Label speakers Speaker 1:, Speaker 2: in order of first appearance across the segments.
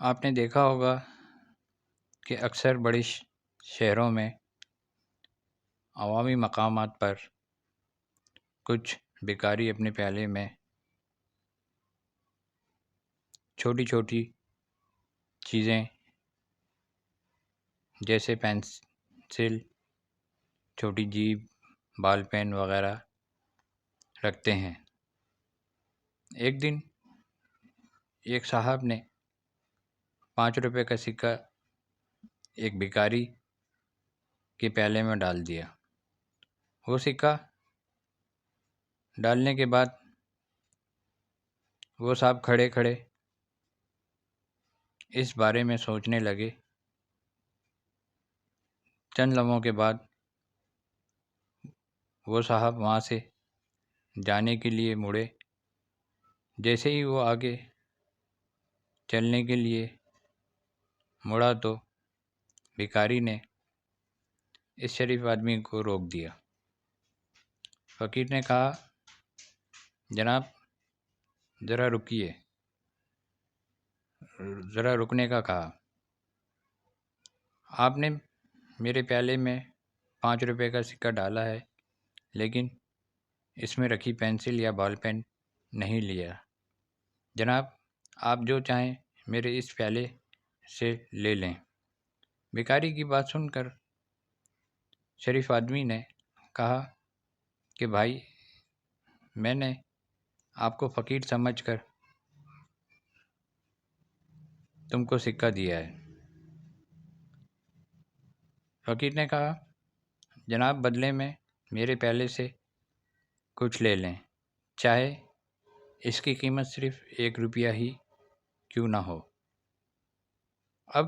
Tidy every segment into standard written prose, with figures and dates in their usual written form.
Speaker 1: آپ نے دیکھا ہوگا کہ اکثر بڑے شہروں میں عوامی مقامات پر کچھ بھکاری اپنے پیالے میں چھوٹی چھوٹی چیزیں جیسے پینسل، چھوٹی جیب، بال پین وغیرہ رکھتے ہیں۔ ایک دن ایک صاحب نے 5 روپے کا سکہ ایک بھکاری کے پیالے میں ڈال دیا۔ وہ سکہ ڈالنے کے بعد وہ صاحب کھڑے کھڑے اس بارے میں سوچنے لگے۔ چند لمحوں کے بعد وہ صاحب وہاں سے جانے کے لیے مڑے۔ جیسے ہی وہ آگے چلنے کے لیے مڑا تو بھکاری نے اس شریف آدمی کو روک دیا۔ فقیر نے کہا، جناب ذرا رکیے، ذرا رکنے کا کہا۔ آپ نے میرے پیالے میں 5 روپے کا سکہ ڈالا ہے، لیکن اس میں رکھی پینسل یا بال پین نہیں لیا۔ جناب آپ جو چاہیں میرے اس پیالے سے لے لیں۔ بھکاری کی بات سن کر شریف آدمی نے کہا کہ بھائی، میں نے آپ کو فقیر سمجھ کر تم کو سکہ دیا ہے۔ فقیر نے کہا، جناب بدلے میں میرے پیالے سے کچھ لے لیں، چاہے اس کی قیمت صرف 1 روپیہ ہی کیوں نہ ہو۔ اب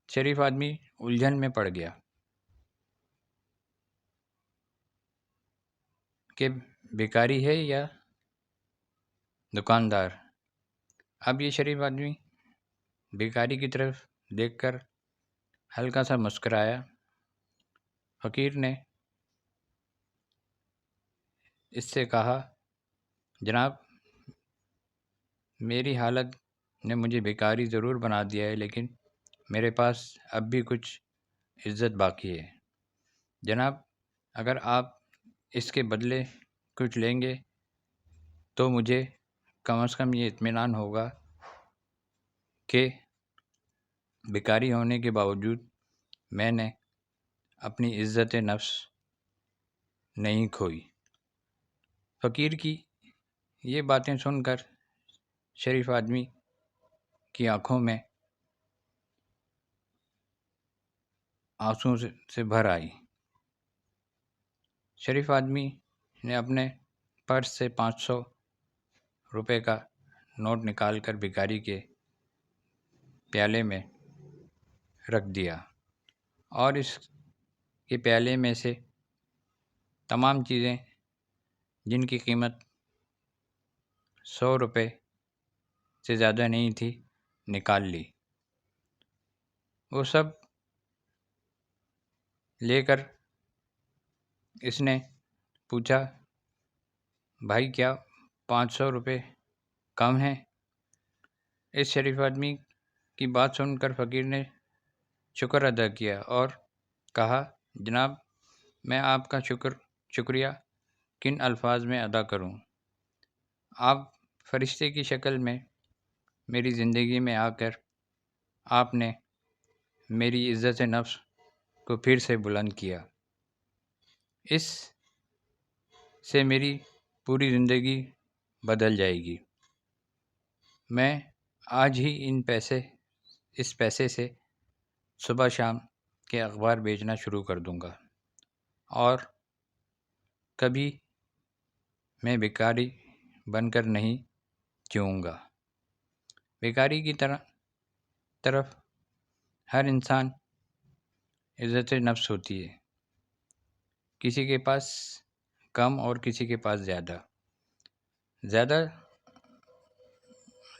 Speaker 1: شریف آدمی الجھن میں پڑ گیا کہ بھکاری ہے یا دکاندار۔ اب یہ شریف آدمی بھکاری کی طرف دیکھ کر ہلکا سا مسکرایا۔ فقیر نے اس سے کہا، جناب میری حالت نے مجھے بھکاری ضرور بنا دیا ہے، لیکن میرے پاس اب بھی کچھ عزت باقی ہے۔ جناب اگر آپ اس کے بدلے کچھ لیں گے تو مجھے کم از کم یہ اطمینان ہوگا کہ بھکاری ہونے کے باوجود میں نے اپنی عزت نفس نہیں کھوئی۔ فقیر کی یہ باتیں سن کر شریف آدمی کی آنکھوں میں آنسوں سے بھر آئی۔ شریف آدمی نے اپنے پرس سے 500 روپے کا نوٹ نکال کر بھکاری کے پیالے میں رکھ دیا اور اس کے پیالے میں سے تمام چیزیں جن کی قیمت 100 روپے سے زیادہ نہیں تھی نکال لی۔ وہ سب لے کر اس نے پوچھا، بھائی کیا 500 روپے کم ہیں؟ اس شریف آدمی کی بات سن کر فقیر نے شکر ادا کیا اور کہا، جناب میں آپ کا شکریہ کن الفاظ میں ادا کروں؟ آپ فرشتے کی شکل میں میری زندگی میں آ کر آپ نے میری عزت نفس کو پھر سے بلند کیا۔ اس سے میری پوری زندگی بدل جائے گی۔ میں آج ہی اس پیسے سے صبح شام کے اخبار بیچنا شروع کر دوں گا اور کبھی میں بھکاری بن کر نہیں جیوں گا۔ بھکاری کی طرف ہر انسان عزت نفس ہوتی ہے، کسی کے پاس کم اور کسی کے پاس زیادہ،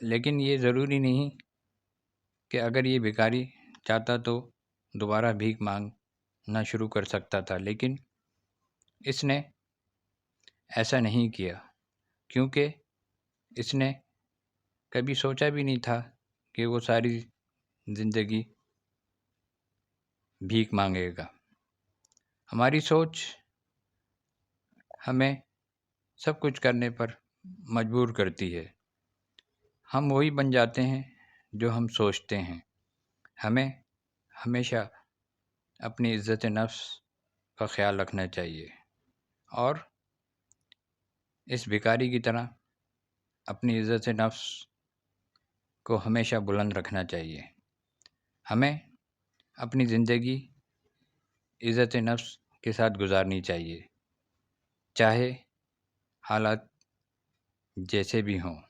Speaker 1: لیکن یہ ضروری نہیں کہ اگر یہ بھکاری چاہتا تو دوبارہ بھیک مانگنا شروع کر سکتا تھا، لیکن اس نے ایسا نہیں کیا کیونکہ اس نے کبھی سوچا بھی نہیں تھا کہ وہ ساری زندگی بھیک مانگے گا۔ ہماری سوچ ہمیں سب کچھ کرنے پر مجبور کرتی ہے۔ ہم وہی بن جاتے ہیں جو ہم سوچتے ہیں۔ ہمیں ہمیشہ اپنی عزت نفس کا خیال رکھنا چاہیے اور اس بھکاری کی طرح اپنی عزت نفس کو ہمیشہ بلند رکھنا چاہیے۔ ہمیں اپنی زندگی عزت نفس کے ساتھ گزارنی چاہیے، چاہے حالات جیسے بھی ہوں۔